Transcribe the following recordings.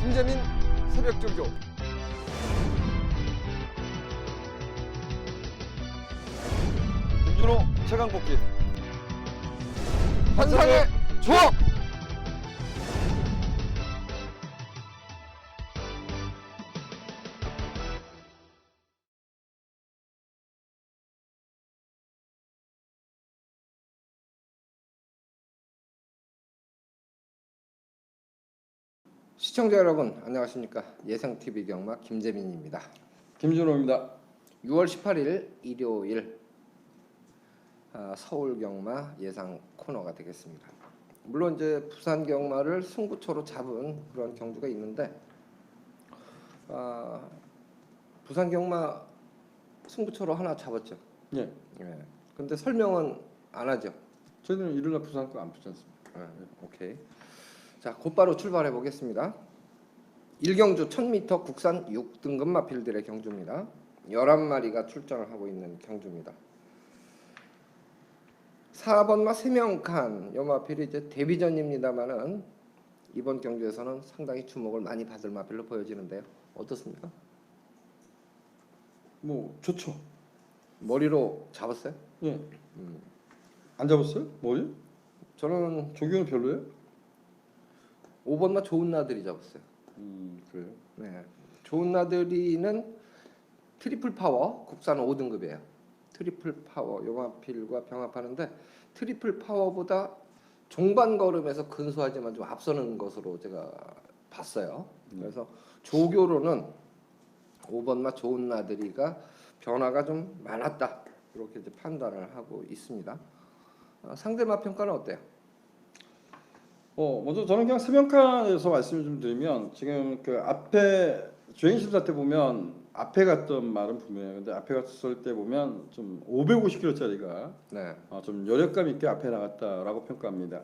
김재민 새벽조교. 김준호 최강복기. 환상의 조합. 시청자 여러분 안녕하십니까. 예상TV 경마 김재민입니다. 김준호입니다. 6월 18일 일요일 서울 경마 예상 코너가 되겠습니다. 물론 이제 부산 경마를 승부처로 잡은 그런 경주가 있는데 부산 경마 승부처로 하나 잡았죠. 예. 예. 근데 설명은 안 하죠. 저희는 일요일날 부산 거 안 붙지 않습니까? 오케이. 자, 곧바로 출발해 보겠습니다. 1경주 1000m 국산 6등급 마필들의 경주입니다. 11마리가 출전을 하고 있는 경주입니다. 4번마 세명칸 요 마필이 이제 데뷔전입니다만은 이번 경주에서는 상당히 주목을 많이 받을 마필로 보여지는데요. 어떻습니까? 뭐 좋죠. 머리로 잡았어요? 예. 안 잡았어요? 머리? 저는 조경은 별로예요? 5번마 좋은 나들이 잡았어요. 그래요. 네. 좋은 나들이는 트리플 파워 국산 5등급이에요. 트리플 파워 요마필과 병합하는데 트리플 파워보다 종반 걸음에서 근소하지만 좀 앞서는 것으로 제가 봤어요. 그래서 조교로는 5번마 좋은 나들이가 변화가 좀 많았다 이렇게 이제 판단을 하고 있습니다. 상대마 평가는 어때요? 먼저 저는 그냥 세명칸에서 말씀을 좀 드리면 지금 그 앞에 주행 심사 때 보면 앞에 갔던 말은 분명해요. 근데 앞에 갔을 때 보면 좀 550kg짜리가 네. 좀 여력감 있게 앞에 나갔다라고 평가합니다.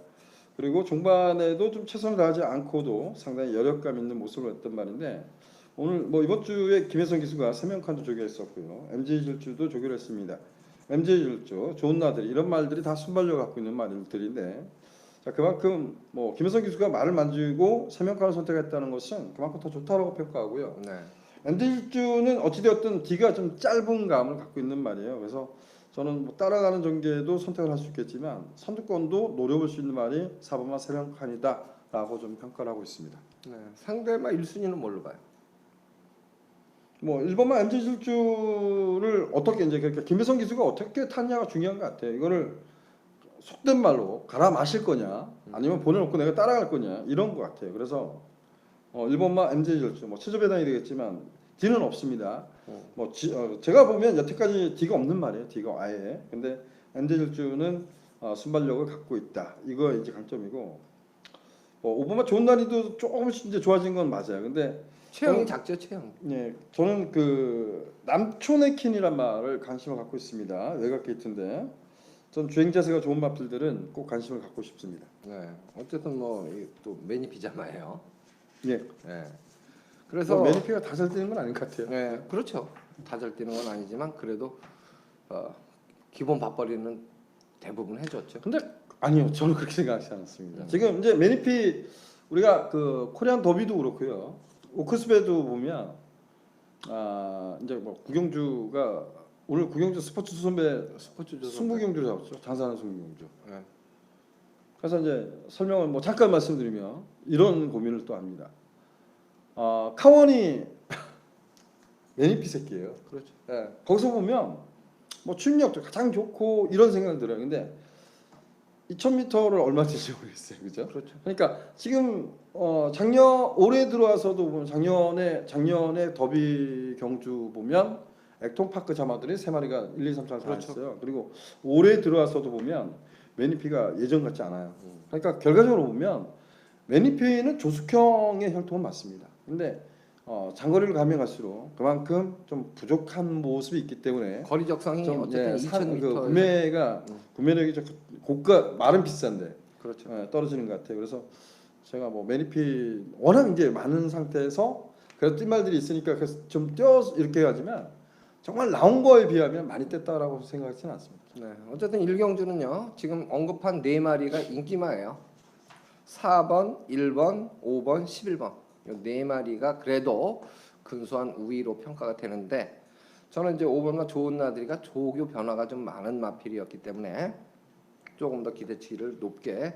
그리고 종반에도 좀 최선을 다하지 않고도 상당히 여력감 있는 모습을 했던 말인데 오늘 뭐 이번 주에 김혜성 기수가 세명칸도 조교했었고요. MJ 질주도 조교를 했습니다. MJ 질주, 좋은 나들 이런 말들이 다 순발력 갖고 있는 말들인데 자 그만큼 뭐 김혜성 기수가 말을 만지고 세명칸을 선택했다는 것은 그만큼 더 좋다라고 평가하고요. 네. MJ 질주는 어찌되었든 D가 좀 짧은 감을 갖고 있는 말이에요. 그래서 저는 뭐 따라가는 전개도 선택을 할 수 있겠지만 선두권도 노려볼 수 있는 말이 4번마 세명칸이다라고 좀 평가를 하고 있습니다. 네. 상대마 1순위는 뭘로 봐요? 뭐 1번만 MJ 질주를 어떻게 이제 그러니까 김혜성 기수가 어떻게 탔냐가 중요한 것 같아요. 이거를 속된 말로 갈아 마실 거냐 아니면 보내놓고 내가 따라갈 거냐 이런 것 같아요. 그래서 1번만 MJ 질주 뭐 최저 배당이 되겠지만 D는 없습니다. 제가 보면 여태까지 D가 없는 말이에요. D가 아예. 근데 MJ 질주는 순발력을 갖고 있다. 이거 이제 강점이고 5번만 좋은 날이도 조금씩 이제 좋아진 건 맞아요. 근데 체형이 작죠, 체형. 네, 저는 그 남촌의 킨이란 말을 관심을 갖고 있습니다. 외곽 게이트인데, 전 주행 자세가 좋은 마필들은 꼭 관심을 갖고 싶습니다. 네. 어쨌든 뭐 또 매니 비자마예요. 예. 네. 그래서 매니피가 다 잘 뛰는 건 아닌 것 같아요. 네, 그렇죠. 다 잘 뛰는 건 아니지만 그래도 기본 밥벌이는 대부분 해줬죠. 근데 아니요, 저는 그렇게 생각하지 않습니다. 지금 이제 매니피 우리가 그 코리안 더비도 그렇고요, 오크스베도 보면 이제 뭐 구경주가 오늘 구경주 스포츠 선배 승부경주를 잡았죠. 장사하는 승부경주. 네. 그래서 이제 설명을 뭐 잠깐 말씀드리면 이런 고민을 또 합니다. 카원이 매니피 새끼예요. 그렇죠. 예, 거기서 보면 뭐 출력도 가장 좋고 이런 생각이 들어요. 근데 2000m를 얼마 뛰는지 모르겠어요. 그죠? 그렇죠. 그러니까 지금 올해 들어와서도 보면 작년에 더비 경주 보면 액통파크 자마들이 3마리가 1, 2, 3, 4, 4 그렇죠. 했어요. 그리고 올해 들어와서도 보면 매니피가 예전 같지 않아요. 그러니까 결과적으로 보면 매니피는 조숙형의 혈통은 맞습니다. 근데 장거리를 가면 갈수록 그만큼 좀 부족한 모습이 있기 때문에 거리 적성이 어쨌든 2000m 구매력이 좀 고가 말은 비싼데 그렇죠. 떨어지는 것 같아요. 그래서 제가 뭐 매니피 워낙 이제 많은 상태에서 그래도 뛴 말들이 있으니까 그래서 좀 뛰어 이렇게 하지만 정말 나온 거에 비하면 많이 뗐다라고 생각하지는 않습니다. 네. 어쨌든 1경주는요. 지금 언급한 4마리가 인기마예요. 4번, 1번, 5번, 11번. 이 네 마리가 그래도 근소한 우위로 평가가 되는데 저는 이제 5번마 좋은 나들이가 조교 변화가 좀 많은 마필이었기 때문에 조금 더 기대치를 높게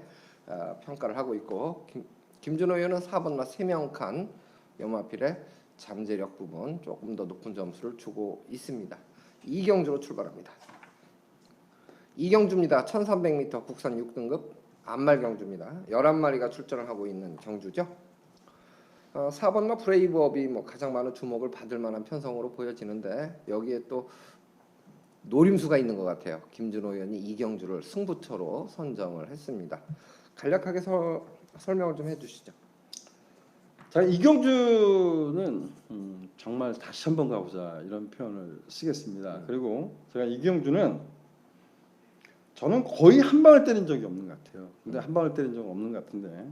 평가를 하고 있고 김준호 의원은 4번마 세명칸 연마필의 잠재력 부분 조금 더 높은 점수를 주고 있습니다. 이경주로 출발합니다. 이경주입니다. 1300m 국산 6등급 안말 경주입니다. 11마리가 출전을 하고 있는 경주죠. 4번마 브레이브업이 뭐 가장 많은 주목을 받을 만한 편성으로 보여지는데 여기에 또 노림수가 있는 것 같아요. 김준호 의원이 이경주를 승부처로 선정을 했습니다. 간략하게 설명을 좀 해주시죠. 자, 이경주는 정말 다시 한번 가보자 이런 표현을 쓰겠습니다. 그리고 제가 이경주는 저는 거의 한 방을 때린 적이 없는 것 같아요. 근데 한 방을 때린 적은 없는 것 같은데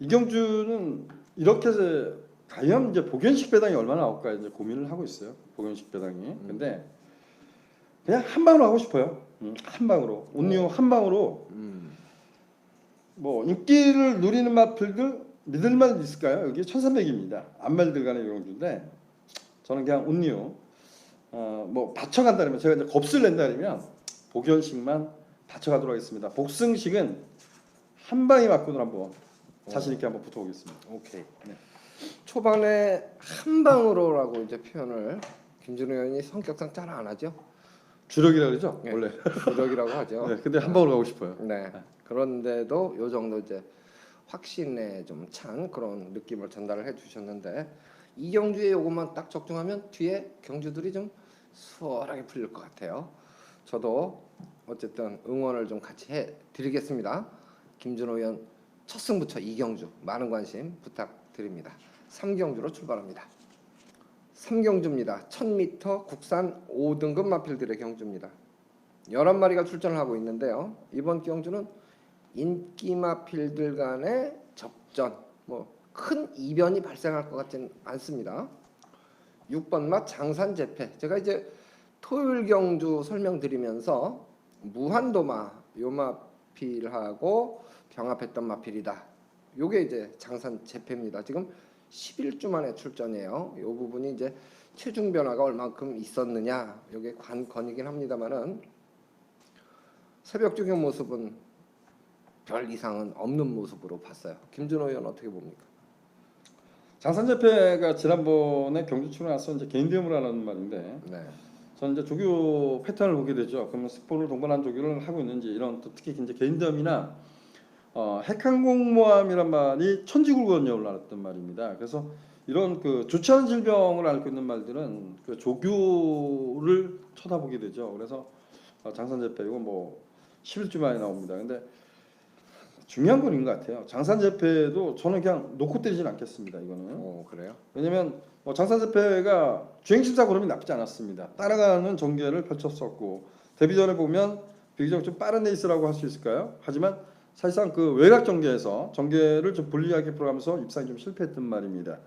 이경주는 이렇게 해서 과연 이제 복연식 배당이 얼마나 나올까 이제 고민을 하고 있어요. 복연식 배당이. 근데 그냥 한 방으로 하고 싶어요. 한 방으로 온유 한 방으로 뭐 인기를 누리는 마필들 믿을만 있을까요? 여기 1300입니다. 안말 들어가는 경주인데 저는 그냥 온유 뭐 받쳐간다면 제가 이제 겁을 낸다면 복연식만 받쳐가도록 하겠습니다. 복승식은 한 방에 맞고도 한번 자신 있게 한번 붙어보겠습니다. 오케이. 네. 초반에 한 방으로라고 이제 표현을 김준호 의원이 성격상 잘 안 하죠. 주력이라 그러죠? 네. 원래. 주력이라고 하죠. 네, 근데 한 방으로 가고 싶어요. 네. 그런데도 요 정도 이제 확신에 좀 찬 그런 느낌을 전달을 해주셨는데 이경주의 요것만 딱 적중하면 뒤에 경주들이 좀 수월하게 풀릴 것 같아요. 저도 어쨌든 응원을 좀 같이 해드리겠습니다. 김준호 의원 첫 승부처 이경주 많은 관심 부탁드립니다. 3경주로 출발합니다. 3경주입니다. 1000m 국산 5등급 마필들의 경주입니다. 11마리가 출전을 하고 있는데요. 이번 경주는 인기 마필들 간의 접전, 뭐 큰 이변이 발생할 것 같지는 않습니다. 6번마 장산재패. 제가 이제 토요일 경주 설명드리면서 무한도마 요 마필하고 병합했던 마필이다. 요게 이제 장산재패입니다. 지금 11주 만에 출전이에요. 요 부분이 이제 체중 변화가 얼만큼 있었느냐 요게 관건이긴 합니다만은 새벽 주경 모습은 별 이상은 없는 모습으로 봤어요. 김준호 의원 어떻게 봅니까? 장산재패가 지난번에 경주 출연해서 이제 개인 대응을 하는 말인데 네. 저는 이제 조교 패턴을 보게 되죠. 그러면 스포를 동반한 조교를 하고 있는지 이런 또 특히 이제 개인 대응이나 핵항공모함이란 말이 천지굴건에 올라왔던 말입니다. 그래서 이런 그 좋지 않은 질병을 앓고 있는 말들은 그 조교를 쳐다보게 되죠. 그래서 장산재패 이거 뭐 11주 만에 나옵니다. 근데 중요한 건 것 같아요. 장산재패도 저는 그냥 놓고 때리진 않겠습니다. 이거는. 그래요? 왜냐면 장산재패가 주행심사 걸음이 나쁘지 않았습니다. 따라가는 전개를 펼쳤었고 데뷔전에 보면 비교적 좀 빠른 레이스라고 할 수 있을까요? 하지만 사실상 그 외곽 전개에서 전개를 좀 불리하게 풀어가면서 입상이 좀 실패했던 말입니다.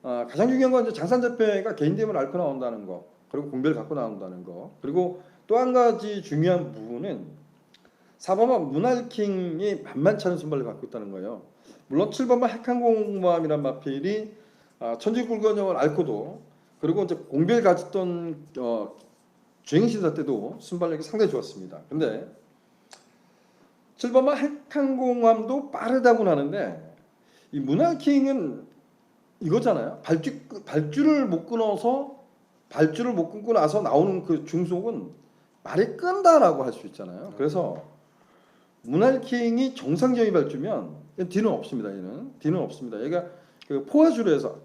가장 중요한 건 이제 장산재패가 개인 대회를 앓고 나온다는 거, 그리고 공배를 갖고 나온다는 거, 그리고 또 한 가지 중요한 부분은 4번마 문할킹이 만만치 않은 순발을 갖고 있다는 거예요. 물론 7번마 핵항공모함이란 마필이 천지굴건형을 앓고도 그리고 이제 공배를 가졌던 주행신사 때도 순발력이 상당히 좋았습니다. 근데 7번마 핵항공모함도 빠르다고는 하는데 이 문할킹은 이거잖아요. 발주를 못 끊어서 발주를 못 끊고 나서 나오는 그 중속은 말이 끈다라고 할 수 있잖아요. 그래서 문할킹이 정상적인 발주면 뒤는 없습니다. 얘는 뒤는 없습니다. 얘가 그 포화주로에서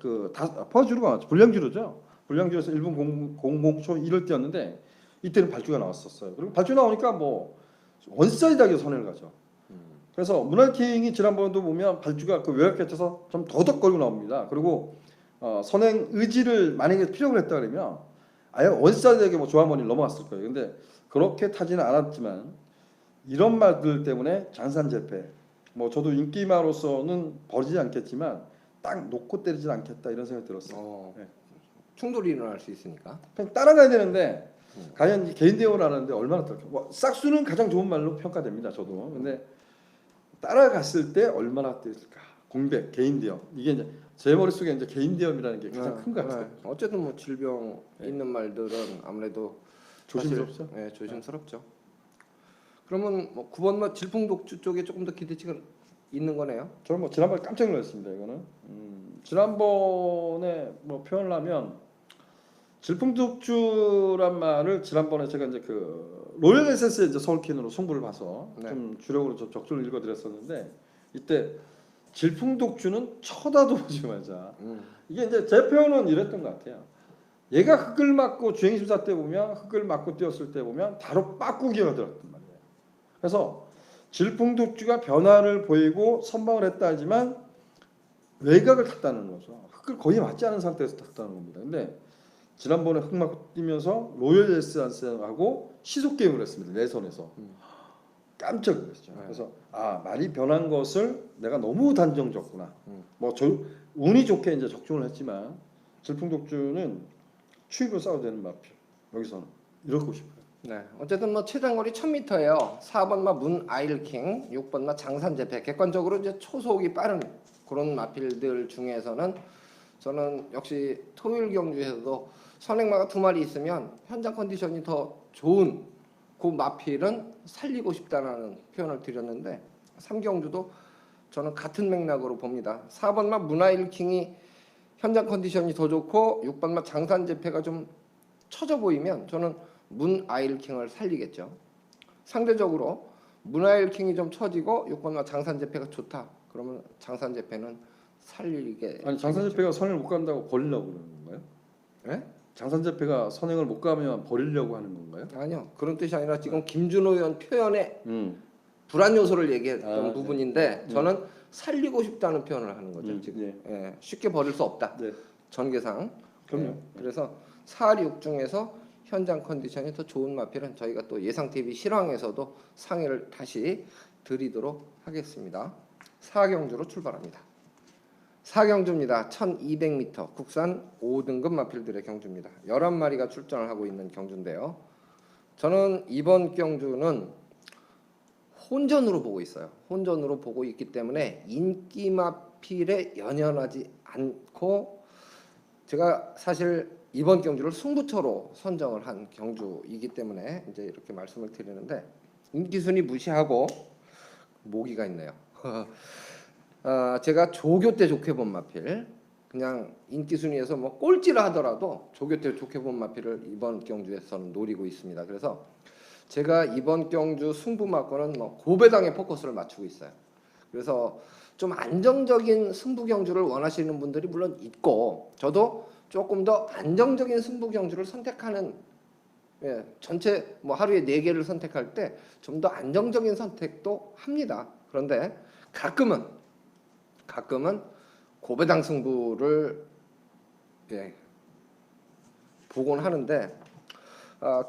포화주로가 불량주로죠. 불량주로에서 1분 00초 1을 뛰었는데 이때는 발주가 나왔었어요. 그리고 발주 나오니까 뭐 원사이드하게 선을 가죠. 그래서 문할킹이 지난번도 보면 발주가 그 외곽 곁에서 좀 더덕거리고 나옵니다. 그리고 선행 의지를 만약에 필요로 했다 그러면 아예 원사이드하게 뭐 조합원이 넘어갔을 거예요. 근데 그렇게 타지는 않았지만 이런 말들 때문에 장산재패 뭐 저도 인기마로서는 버리지 않겠지만 딱 놓고 때리진 않겠다 이런 생각이 들었어요. 네. 충돌이 일어날 수 있으니까 그냥 따라가야 되는데 과연 이 개인 대우를 하는데 얼마나 떨까? 뭐 싹수는 가장 좋은 말로 평가됩니다. 저도 근데 따라갔을 때 얼마나 뛸까? 공백, 개인 대염 이게 이제 제 머릿속에 이제 개인 대염이라는 게 가장 큰 것 같아요. 어쨌든 뭐 질병 있는 말들은 아무래도 조심스럽죠. 사실, 조심스럽죠. 그러면 뭐 9번 질풍독주 쪽에 조금 더 기대치가 있는 거네요. 저는 뭐 지난번에 깜짝 놀랐습니다. 이거는 지난번에 뭐 표현을 하면 질풍독주란 말을 지난번에 제가 이제 그 로열 에센스의 이제 서울킨으로 승부를 봐서 네. 좀 주력으로 좀 적절히 읽어드렸었는데 이때 질풍독주는 쳐다도 보지 말자. 이게 이제 제 표현은 이랬던 것 같아요. 얘가 흙을 맞고 주행심사 때 보면 흙을 맞고 뛰었을 때 보면 바로 빠꾸기가 들었단 말이에요. 그래서 질풍독주가 변화를 보이고 선방을 했다 하지만 외곽을 탔다는 거죠. 흙을 거의 맞지 않은 상태에서 탔다는 겁니다. 근데 지난번에 흙 맞고 뛰면서 로열 에센스하고 시속 게임을 했습니다. 내선에서. 깜짝 놀랐죠. 그래서 많이 변한 것을 내가 너무 단정졌구나. 뭐 운이 좋게 이제 적중을 했지만 질풍독주는 추입을 싸워야 되는 마필. 여기서는 이러고 싶어요. 네, 어쨌든 뭐 최장거리 1000m예요. 4번마 문 아일킹, 6번마 장산재패. 객관적으로 이제 초속이 빠른 그런 마필들 중에서는 저는 역시 토요일 경주에서도 선행마가 2마리 있으면 현장 컨디션이 더 좋은 그 마필은 살리고 싶다는 표현을 드렸는데 3경주도 저는 같은 맥락으로 봅니다. 4번마 문아일킹이 현장 컨디션이 더 좋고 6번마 장산재패가 좀 처져 보이면 저는 문아일킹을 살리겠죠. 상대적으로 문아일킹이 좀 처지고 6번마 장산재패가 좋다. 그러면 장산재패는 살리게. 아니 장산재패가 선행을 못 간다고 버리려고 그러는 건가요? 네? 장산재패가 선행을 못 가면 버리려고 하는 건가요? 아니요, 그런 뜻이 아니라 지금 김준호 의원 표현에 불안 요소를 얘기했던 부분인데 저는 살리고 싶다는 표현을 하는 거죠. 지금 쉽게 버릴 수 없다. 네. 전개상. 그럼요. 그래서 4, 6 중에서 현장 컨디션이 더 좋은 마필은 저희가 또 예상 TV 실황에서도 상의를 다시 드리도록 하겠습니다. 4경주로 출발합니다. 4경주입니다. 1200m 국산 5등급 마필들의 경주입니다. 11마리가 출전을 하고 있는 경주인데요. 저는 이번 경주는 혼전으로 보고 있어요. 혼전으로 보고 있기 때문에 인기 마필에 연연하지 않고 제가 사실 이번 경주를 승부처로 선정을 한 경주이기 때문에 이제 이렇게 말씀을 드리는데 인기 순위 무시하고 모기가 있네요. 제가 조교 때 좋게 본 마필 그냥 인기 순위에서 뭐 꼴찌를 하더라도 조교 때 좋게 본 마필을 이번 경주에서는 노리고 있습니다. 그래서 제가 이번 경주 승부 막고는 뭐 고배당에 포커스를 맞추고 있어요. 그래서 좀 안정적인 승부 경주를 원하시는 분들이 물론 있고 저도 조금 더 안정적인 승부 경주를 선택하는 전체 뭐 하루에 4개를 선택할 때 좀 더 안정적인 선택도 합니다. 그런데 가끔은 고배당 승부를 보곤 하는데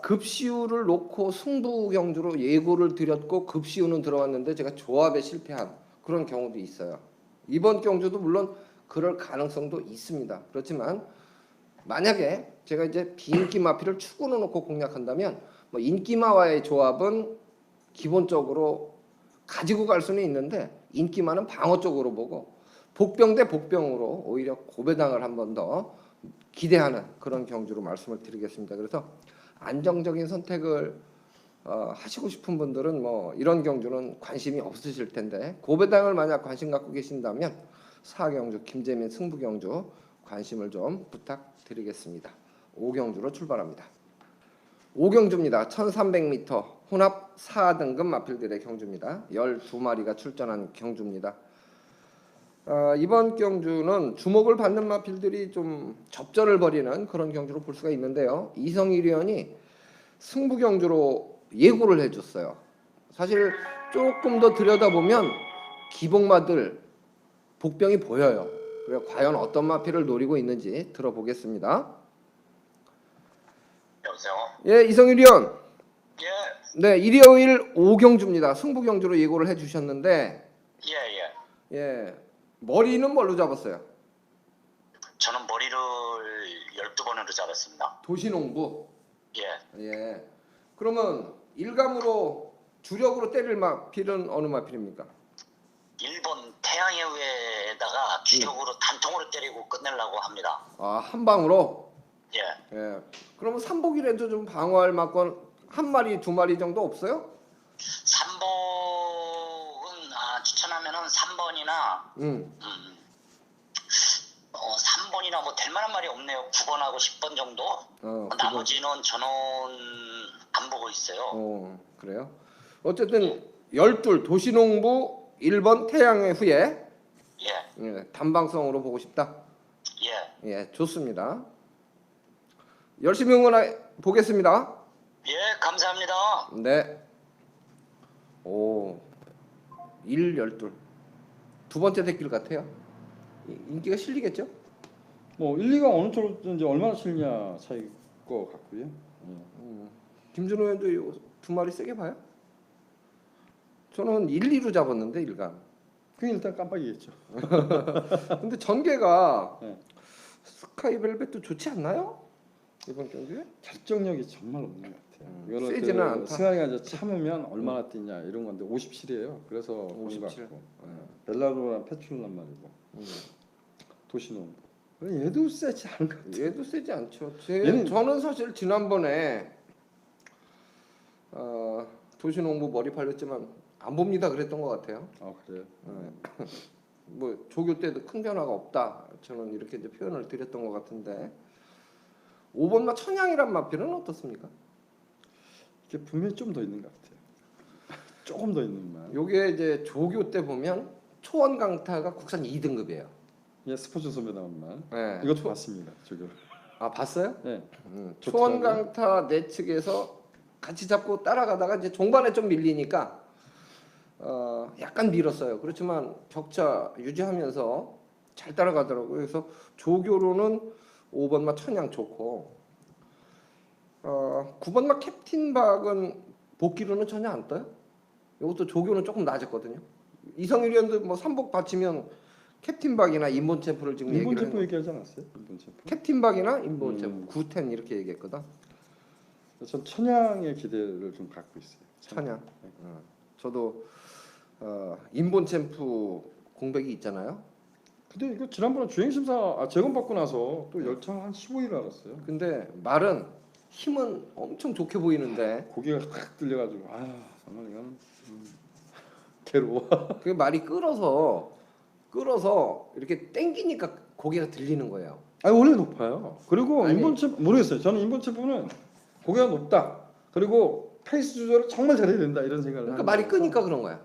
급시우를 놓고 승부 경주로 예고를 드렸고 급시우는 들어왔는데 제가 조합에 실패한 그런 경우도 있어요. 이번 경주도 물론 그럴 가능성도 있습니다. 그렇지만 만약에 제가 이제 비인기 마필을 축으로 놓고 공략한다면 뭐 인기마와의 조합은 기본적으로 가지고 갈 수는 있는데 인기마는 방어 쪽으로 보고 복병 대 복병으로 오히려 고배당을 한 번 더 기대하는 그런 경주로 말씀을 드리겠습니다. 그래서 안정적인 선택을 하시고 싶은 분들은 뭐 이런 경주는 관심이 없으실 텐데 고배당을 만약 관심 갖고 계신다면 4경주 김재민 승부경주 관심을 좀 부탁드리겠습니다. 5경주로 출발합니다. 5경주입니다. 1300m 혼합 4등급 마필들의 경주입니다. 12마리가 출전한 경주입니다. 이번 경주는 주목을 받는 마필들이 좀 접전을 벌이는 그런 경주로 볼 수가 있는데요. 이성일 의원이 승부 경주로 예고를 해줬어요. 사실 조금 더 들여다보면 기복마들 복병이 보여요. 그래 과연 어떤 마필을 노리고 있는지 들어보겠습니다. 여보세요? 예, 이성일 의원. 예, 네, 일요일 5경주입니다. 승부 경주로 예고를 해주셨는데, 예, 머리는 뭘로 잡았어요? 저는 머리를 12번으로 잡았습니다. 도시농부. 예, 예. 그러면 일감으로 주력으로 때릴 마필은 어느 마필입니까? 1번 태양의 후예 내다가 기록으로 단통으로 때리고 끝내려고 합니다. 아, 한 방으로. 예. 예. 그러면 삼복이라도 좀 방어할 만큼 한 마리, 두 마리 정도 없어요? 3번은 추천하면은 3번이나 3번이나 뭐 될 만한 말이 없네요. 9번하고 10번 정도. 나머지는 저는 안 보고 있어요. 그래요? 어쨌든 열둘 도시농부 1번 태양의 후예. 예, 단방성으로 보고 싶다. 예. 예, 좋습니다. 열심히 응원해 보겠습니다. 예, 감사합니다. 네. 오, 1, 12. 두 번째 대길 같아요. 인기가 실리겠죠? 뭐 1, 2가 어느 쪽으로 이제 얼마나 실냐 차이일 것 같고요. 김준호 의원도 두 마리 세게 봐요? 저는 1, 2로 잡았는데 일간. 그게 일단 깜빡이겠죠. 근데 전개가 네. 스카이벨벳도 좋지 않나요? 이번 경기에? 결정력이 정말 없는 것 같아요. 이거는 세지는 않다. 승환이가 이제 참으면 얼마나 뛰냐 이런 건데 57이에요. 그래서 57. 벨라로랑 페출란 말이고 도시농부. 얘도 세지 않은 것 같아요. 얘도 세지 않죠. 얘는- 저는 사실 지난번에 도시농부 머리 팔렸지만 안 봅니다 그랬던 것 같아요. 아 그래요? 뭐 조교 때도 큰 변화가 없다. 저는 이렇게 이제 표현을 드렸던 것 같은데 5번마 천양이란 마필은 어떻습니까? 이게 분명히 좀 더 있는 것 같아요. 조금 더 있는 말. 요게 이제 조교 때 보면 초원 강타가 국산 2등급이에요. 예, 스포츠 선배 나온 말. 네. 이것도 봤습니다. 저기. 아 봤어요? 네. 초원 좋더라고요. 강타 내측에서 같이 잡고 따라가다가 이제 종반에 좀 밀리니까 약간 밀었어요. 그렇지만 격차 유지하면서 잘 따라가더라고요. 그래서 조교로는 5번마 천양 좋고 9번마 캡틴박은 복귀로는 전혀 안 떠요. 이것도 조교는 조금 낮았거든요. 이성일 위원도 뭐 삼복 받치면 캡틴박이나 인본 챔프를 지금 인본 얘기를 챔프 했는데 얘기하지 않았어요? 인본 챔프. 캡틴박이나 인본 챔프 9텐 이렇게 얘기했거든. 전 천양의 기대를 좀 갖고 있어요. 천양. 저도 인본 챔프 공백이 있잖아요. 근데 이거 지난번에 주행심사 재검받고 나서 또 열차 한 15일 알았어요. 근데 말은 힘은 엄청 좋게 보이는데 고개가 탁 들려가지고 정말 이건 괴로워. 그 말이 끌어서 이렇게 땡기니까 고개가 들리는 거예요. 아니 원래 높아요. 그리고 아니. 인본 챔프 모르겠어요. 저는 인본 챔프는 고개가 높다. 그리고 페이스 조절을 정말 잘해야 된다 이런 생각을. 그러니까 하는 말이 거라서. 끄니까 그런 거야.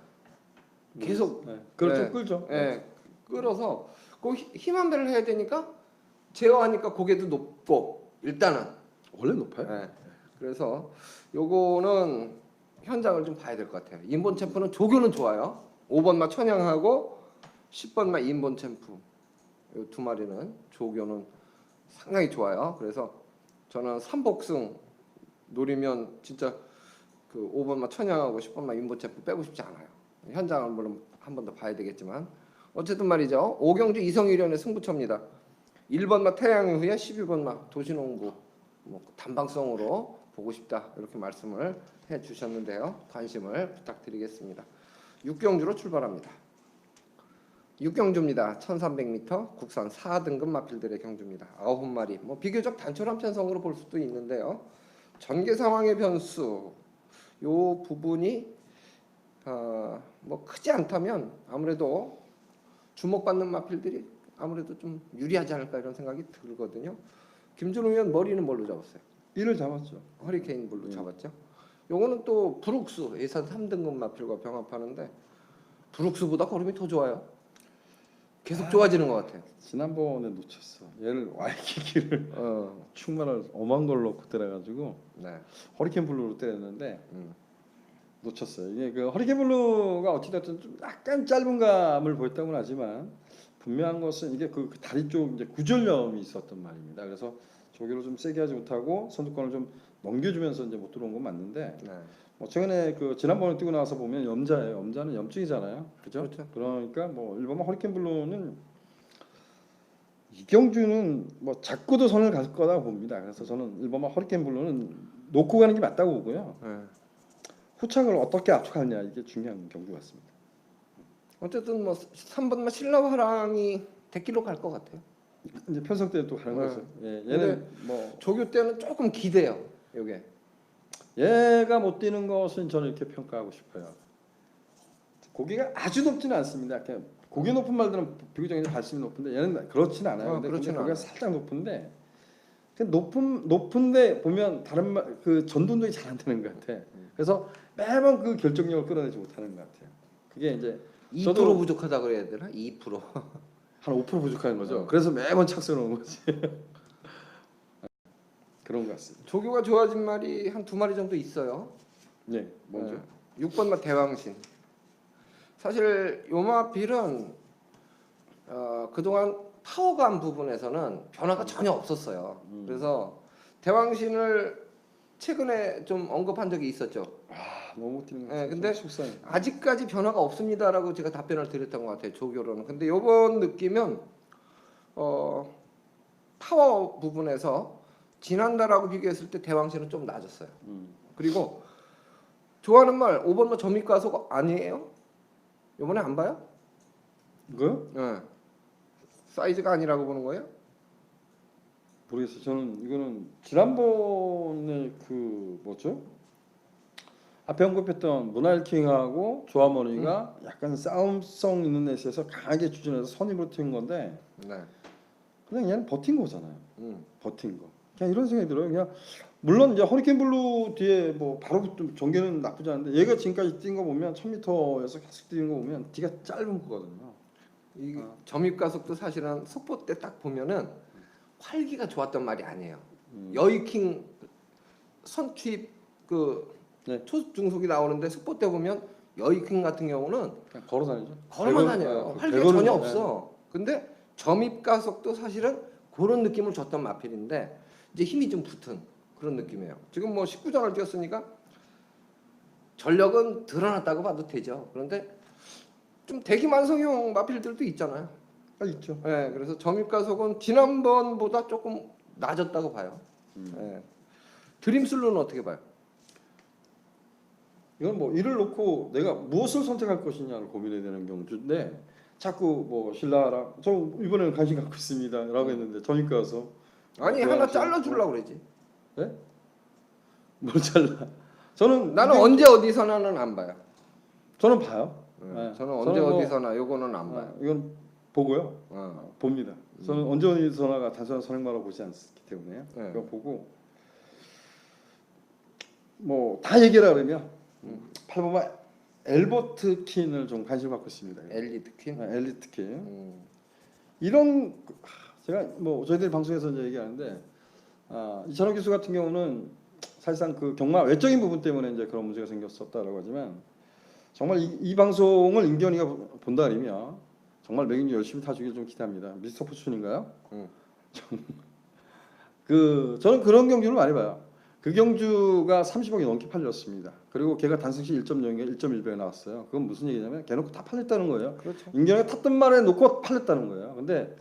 계속 그걸 네. 좀 끌죠. 예, 끌어서 그 힘 한 배를 해야 되니까 제어하니까 고개도 높고 일단은 원래 높아요. 예. 그래서 요거는 현장을 좀 봐야 될 것 같아요. 인본 챔프는 조교는 좋아요. 5번마 천양하고 10번마 인본 챔프 요 두 마리는 조교는 상당히 좋아요. 그래서 저는 삼복승 노리면 진짜 그 5번마 천양하고 10번마 인본 챔프 빼고 싶지 않아요. 현장을 물론 한 번 더 봐야 되겠지만 어쨌든 말이죠. 오경주 이성유련의 승부처입니다. 1번마 태양의 후예 12번마 도시농구 뭐 단방성으로 보고 싶다 이렇게 말씀을 해주셨는데요. 관심을 부탁드리겠습니다. 육경주로 출발합니다. 육경주입니다. 1300m 국산 4등급 마필들의 경주입니다. 9마리 뭐 비교적 단촐한 편성으로 볼 수도 있는데요. 전개 상황의 변수 요 부분이 뭐 크지 않다면 아무래도 주목받는 마필들이 아무래도 좀 유리하지 않을까 이런 생각이 들거든요. 김준호 의원 머리는 뭘로 잡았어요? 1을 잡았죠. 허리케인 볼로 잡았죠. 요거는 또 브룩스 예산 3등급 마필과 병합하는데 브룩스보다 걸음이 더 좋아요. 계속 좋아지는 것 같아요. 지난번에 놓쳤어. 얘를 와이키키를 충만을 엄한 걸로 놓고 때려가지고 네. 허리케인 블루로 때렸는데 놓쳤어요. 이게 그 허리케인 블루가 어찌됐든 좀 약간 짧은 감을 보였다고는 하지만 분명한 것은 이게 그 다리 쪽 이제 구절염이 있었던 말입니다. 그래서 조교를 좀 세게 하지 못하고 선두권을 좀 넘겨주면서 이제 못 들어온 건 맞는데 네. 뭐 최근에 그 지난번에 뛰고 나서 보면 염자예요. 염자는 염증이잖아요. 그죠? 그렇죠. 그러니까 뭐 일본만 허리케인 블루는 이경주는 뭐 잡고도 선을 갈 거다 봅니다. 그래서 저는 일본만 허리케인 블루는 놓고 가는 게 맞다고 보고요. 네. 후착을 어떻게 압축하느냐 이게 중요한 경주 같습니다. 어쨌든 뭐 3번만 신라화랑이 대길로 갈 것 같아요. 이제 편성 때또 가는 네. 거죠. 예, 얘는 뭐 조교 때는 조금 기대요. 요게. 얘가 못 뛰는 것은 저는 이렇게 평가하고 싶어요. 고기가 아주 높지는 않습니다. 그냥 고기 높은 말들은 비교적 이제 발심이 높은데 얘는 그렇지는 않아요. 근데 그렇지는 고기가 않아요. 살짝 높은데 그 높은데 보면 다른 말 그 전도 운동이 잘 안 되는 것 같아. 그래서 매번 그 결정력을 끌어내지 못하는 것 같아요. 그게 이제 2% 저도 부족하다 그래야 되나? 2%. 한 5% 부족한 거죠. 그래서 매번 착수해 놓은 거지. 그런 것 같습니다. 조교가 좋아진 말이 한 2마리 정도 있어요. 네, 먼저. 6번마 대왕신. 사실 요마필은 그동안 파워감 부분에서는 변화가 전혀 없었어요. 그래서 대왕신을 최근에 좀 언급한 적이 있었죠. 아, 너무 못 뛰는 거 네, 같아요. 근데 속상해. 아직까지 변화가 없습니다라고 제가 답변을 드렸던 것 같아요. 조교로는. 근데 요번 느낌은 파워 부분에서 지난달하고 비교했을 때 대왕신은 좀 낮았어요. 그리고 좋아하는 말 5번마 점입가속 아니에요? 요번에 안 봐요? 이거요? 네. 사이즈가 아니라고 보는 거예요? 모르겠어요. 저는 이거는 지난번에 그 뭐죠? 앞에 언급했던 모나일킹하고 조아머니가 약간 싸움성 있는 레이스에서 강하게 추진해서 선입으로 튄 건데 네. 그냥 얘는 버틴 거잖아요. 버틴 거. 그냥 이런 생각이 들어요. 그냥 물론 이제 허리케인 블루 뒤에 뭐 바로 붙은 전개는 나쁘지 않은데 얘가 지금까지 뛴 거 보면 1000m에서 계속 뛰는 거 보면 뒤가 짧은 거거든요. 이 점입가속도 사실은 속보 때 딱 보면은 활기가 좋았던 말이 아니에요. 여의킹 선취입 그 네. 초중속이 나오는데 속보 때 보면 여의킹 같은 경우는 그냥 걸어 다니죠. 걸어만 배걸- 다녀요. 그 활기가 배걸은- 전혀 네. 없어. 근데 점입가속도 사실은 그런 느낌을 줬던 마필인데 이제 힘이 좀 붙은 그런 느낌이에요. 지금 뭐 19전을 뛰었으니까 전력은 드러났다고 봐도 되죠. 그런데 좀 대기만성형 마필들도 있잖아요. 아, 있죠. 네, 그래서 점입가속은 지난번보다 조금 낮았다고 봐요. 네. 드림슬로는 어떻게 봐요? 이건 뭐 이를 놓고 내가 무엇을 선택할 것이냐를 고민해야 되는 경우인데 자꾸 뭐 신라랑 저 이번에는 관심 갖고 있습니다라고 했는데 저니까 가서 아니 하나 잘라주려고 그러지. 네? 뭘 잘라? 저는 나는 이게- 언제 어디서나는 안 봐요. 저는 봐요. 네, 네. 저는 언제 뭐- 어디서나 요거는 안 봐요. 이건 보고요. 봅니다. 저는 언제 어디서나가 단순한 선행마로 보지 않기 때문에요. 네. 그거 보고 뭐 다 얘기라 그러면 8번마 엘버트 킨을 좀 관심 갖고 있습니다. 엘리트 퀸. 엘리트 킨. 이런 제가 뭐 저희들 방송에서 이제 얘기하는데 이찬호 기수 같은 경우는 사실상 그 경마 외적인 부분 때문에 이제 그런 문제가 생겼었다라고 하지만 정말 이 방송을 임기현이가 본다 아니면 정말 매gin이 열심히 타주길 좀 기대합니다. 미스터 포춘인가요? 저는 그런 경주를 많이 봐요. 그 경주가 30억이 넘게 팔렸습니다. 그리고 걔가 단승시 1.0에 1.1배가 나왔어요. 그건 무슨 얘기냐면 걔놓고 다 팔렸다는 거예요. 그렇죠. 임기현이가 탔던 말에 놓고 팔렸다는 거예요. 근데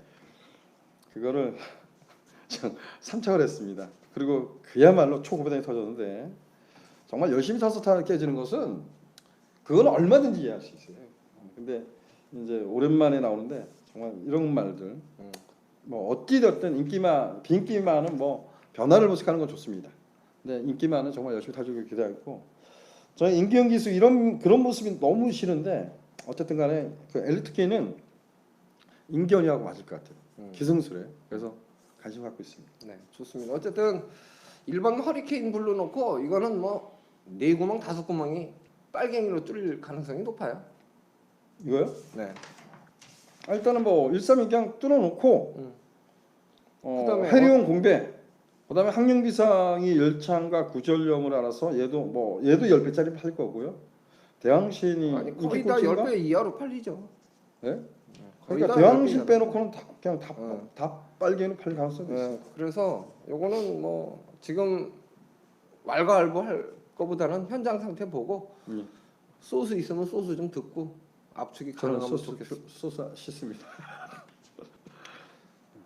그거를 3착을 했습니다. 그리고 그야말로 초고배당이 터졌는데 정말 열심히 타서 깨지는 것은 그건 얼마든지 이해할 수 있어요. 근데 이제 오랜만에 나오는데 정말 이런 말들 뭐 어찌 됐든 비인기만은 뭐 변화를 모색하는 건 좋습니다. 근데 인기만은 정말 열심히 타주길 기대하고 저는 임기현 기수 그런 모습이 너무 싫은데 어쨌든 간에 그 엘리트케이는 임기현이하고 맞을 것 같아요. 기승술에 그래서 관심 갖고 있습니다. 네, 좋습니다. 어쨌든 1번 허리케인 블루 놓고 이거는 뭐 4구멍 5구멍이 빨갱이로 뚫릴 가능성이 높아요. 이거요? 네. 일단은 뭐 132 그냥 뚫어놓고 그다음에 해리온 공배 그다음에 항령비상이 열창과 구전령을 알아서 얘도 10배짜리 팔 거고요. 대왕신이 아니 거의 다 인기꽃인가? 10배 이하로 팔리죠. 네? 거의 그러니까 다 대왕신 10배 빼놓고는 다 빨개는 팔 가능성이 있어요. 네, 그래서 요거는 뭐 지금 왈가왈부할 거보다는 현장 상태 보고 소스 있으면 소스 좀 듣고 압축이 저는 가능하면 좋겠어요. 소스 씻습니다.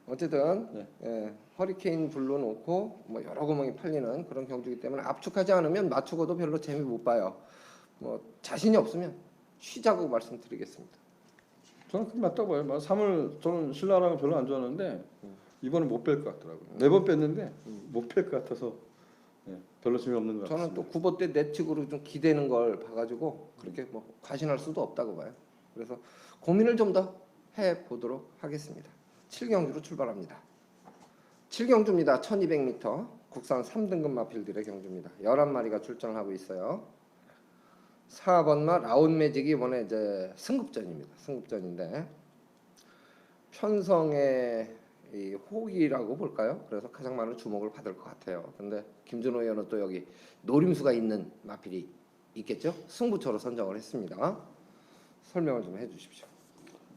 어쨌든 네. 예, 허리케인 블루 놓고 뭐 여러 구멍이 팔리는 그런 경주이기 때문에 압축하지 않으면 맞추고도 별로 재미 못 봐요. 뭐 자신이 없으면 쉬자고 말씀드리겠습니다. 저는 그게 맞다고 봐요. 3을 저는 신라랑 별로 안 좋아하는데 이번에 못 뺄 것 같더라고요. 매번 뺐는데 못 뺄 것 같아서 별로 재미없는 것 같습니다. 저는 또 9번 때 내측으로 좀 기대는 걸 봐가지고 그렇게 뭐 과신할 수도 없다고 봐요. 그래서 고민을 좀 더 해보도록 하겠습니다. 7경주로 출발합니다. 7경주입니다. 1200m 국산 3등급 마필들의 경주입니다. 11마리가 출전을 하고 있어요. 4번마 라운매직이 이번에 이제 승급전입니다. 승급전인데 편성의 이 호기라고 볼까요? 그래서 가장 많은 주목을 받을 것 같아요. 근데 김준호 의원은 또 여기 노림수가 있는 마필이 있겠죠? 승부처로 선정을 했습니다. 설명을 좀 해주십시오.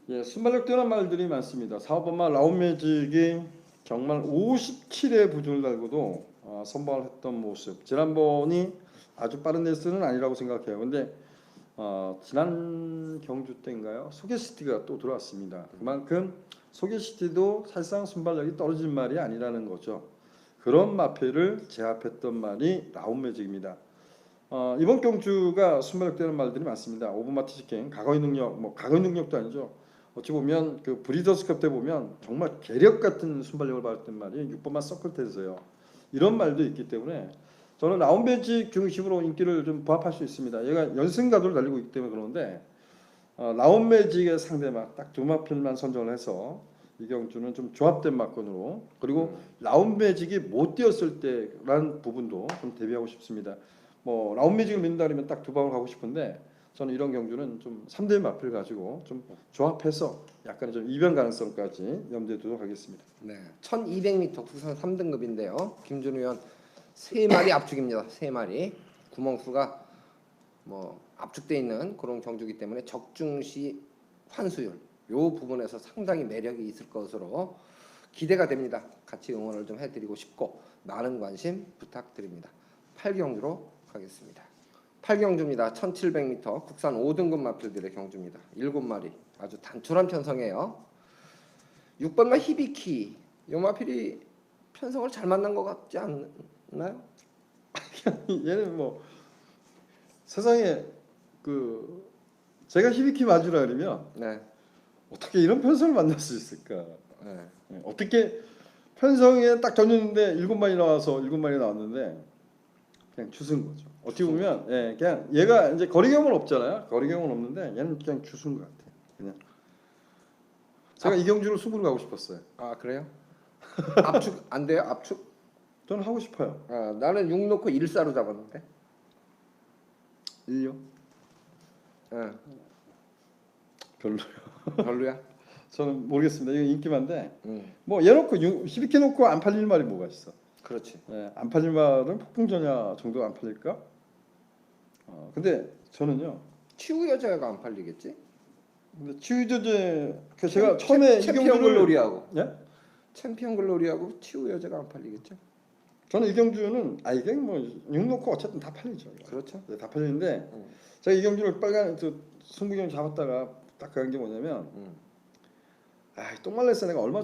예, 순발력 뛰어난 말들이 많습니다. 4번마 라운매직이 정말 57의 부준을 달고도 선방을 했던 모습. 지난번이 아주 빠른 레이스는 아니라고 생각해요. 근데 지난 경주 때인가요? 소개시티가 또 들어왔습니다. 그만큼 소개시티도 사실상 순발력이 떨어진 말이 아니라는 거죠. 그런 마필을 제압했던 말이 라운매직입니다. 이번 경주가 순발력 뛰어난 말들이 많습니다. 5번마 티지킹 가거의 능력, 뭐 가거의 능력도 아니죠. 어찌 보면 그 브리더스컵 때 보면 정말 계력 같은 순발력을 받았던 말이 6번마 서클테스예요. 이런 말도 있기 때문에 저는 라운매직 중심으로 인기를 좀 부합할 수 있습니다. 얘가 연승가도를 달리고 있기 때문에 그러는데 라운매직의 상대막 딱 두 마필만 선정을 해서 이 경주는 좀 조합된 막건으로 그리고 라운매직이 못 뛰었을 때라는 부분도 좀 대비하고 싶습니다. 뭐 라운매직을 믿는다 그러면 딱 두 방울 가고 싶은데 저는 이런 경주는 좀 3대 마필 가지고 좀 조합해서 약간 좀 이변 가능성까지 염두에 두도록 하겠습니다. 네, 1200m 국산 3등급인데요. 김준호 의원 3마리 압축입니다. 3마리 구멍수가 뭐 압축돼 있는 그런 경주기 때문에 적중시 환수율 요 부분에서 상당히 매력이 있을 것으로 기대가 됩니다. 같이 응원을 좀 해드리고 싶고 많은 관심 부탁드립니다. 8경주로 가겠습니다. 8경주입니다. 1700m 국산 5등급 마필들의 경주입니다. 7마리 아주 단촐한 편성이에요. 6번마 히비키 요 마필이 편성을 잘 만난 것 같지 않나요? 얘는 뭐 세상에 그 제가 히비키 마주라 그러면 네. 어떻게 이런 편성을 만날 수 있을까? 네. 어떻게 편성에 딱 던졌는데 7마리 나와서 7마리 나왔는데 그냥 주순 거죠. 어떻게 보면 그냥 얘가 이제 거리 경험은 없잖아요. 거리 경험은 없는데 얘는 그냥 주순 것 같아요. 그냥 제가 이 경주로 승부를 가고 싶었어요. 아 그래요? 압축 안 돼요? 압축? 저는 하고 싶어요. 나는 6 놓고 1사로 잡았는데. 1요? 별로요. 별로야? 저는 모르겠습니다. 이거 인기만데 뭐 얘 놓고 히비키 놓고 안 팔릴 말이 뭐가 있어? 그렇지. 안 팔릴 말은 폭풍전야 정도가 안 팔릴까? 근데 저는요. 치우 여자가 안 팔리겠지? 근데 치유저제 제가 처음에 이 챔피언 경주를 글로리하고 예? 챔피언 글로리하고 치우 여자가 안 팔리겠죠? 저는 이 경주는 이게 뭐 육놓고 어쨌든 다 팔리죠. 그렇죠. 네, 다 팔리는데 제가 이 경주를 빨간 승부경 잡았다가 딱 그런 게 뭐냐면 똥말레스 내가 얼마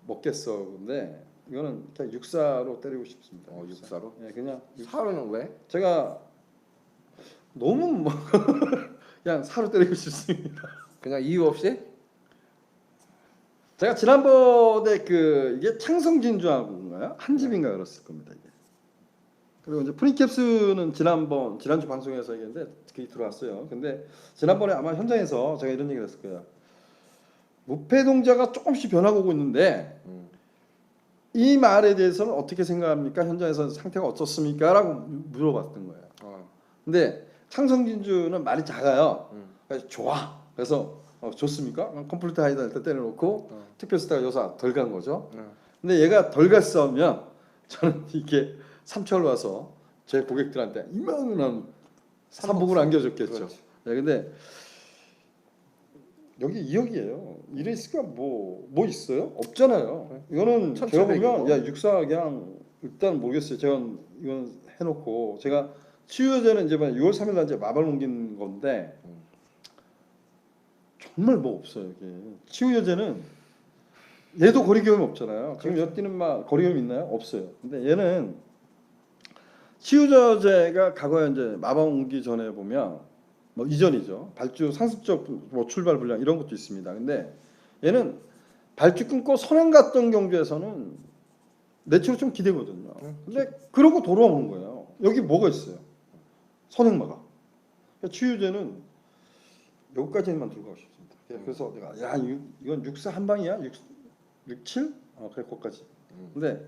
먹겠어. 근데 이거는 그냥 육사로 때리고 싶습니다. 육사로? 예, 그냥 사로는 왜? 제가 너무 뭐 그냥 사로 때리고 싶습니다. 그냥 이유 없이? 제가 지난번에 이게 창성진주하고인가요? 한 집인가 그랬을 겁니다. 이게. 그리고 이제 프리캡스는 지난주 방송에서 얘기했는데 그게 들어왔어요. 근데 지난번에 아마 현장에서 제가 이런 얘기를 했을 거예요. 무패동자가 조금씩 변하고 오고 있는데 이 말에 대해서는 어떻게 생각합니까? 현장에서 상태가 어떻습니까? 라고 물어봤던 거예요. 근데 창성진주는 말이 작아요. 그래서 좋아. 그래서 좋습니까? 컴플리트 하이드 할 때 때려놓고 특별스타가 요사 덜 간 거죠. 근데 얘가 덜 갔으면 저는 이게 삼철 와서 제 고객들한테 이만한 삼복을 안겨줬겠죠. 네, 근데 여기 2억이에요. 이레이스가 뭐 있어요? 없잖아요. 이거는 제가 보면 육사 그냥 일단 모르겠어요. 제가 이건 해놓고 제가 치유제는 이제 6월 3일 날 이제 마발 옮긴 건데 정말 뭐 없어요. 이게 치유제는 얘도 거리 경험이 없잖아요. 지금 여띠는 막 거리 경험 있나요? 없어요. 근데 얘는 치유저제가 과거에 이제 마방 옮기 전에 보면 뭐 이전이죠. 발주 상습적 뭐 출발 불량 이런 것도 있습니다. 근데 얘는 발주 끊고 선행 갔던 경주에서는 내추로 좀 기대거든요. 근데 그러고 돌아오는 거예요. 여기 뭐가 있어요? 선행마가. 그러니까 치유제는 여기까지만 들고 가고 싶습니다. 그래서 내가 야 이건 6사 한 방이야? 6, 7? 그래 거기까지. 근데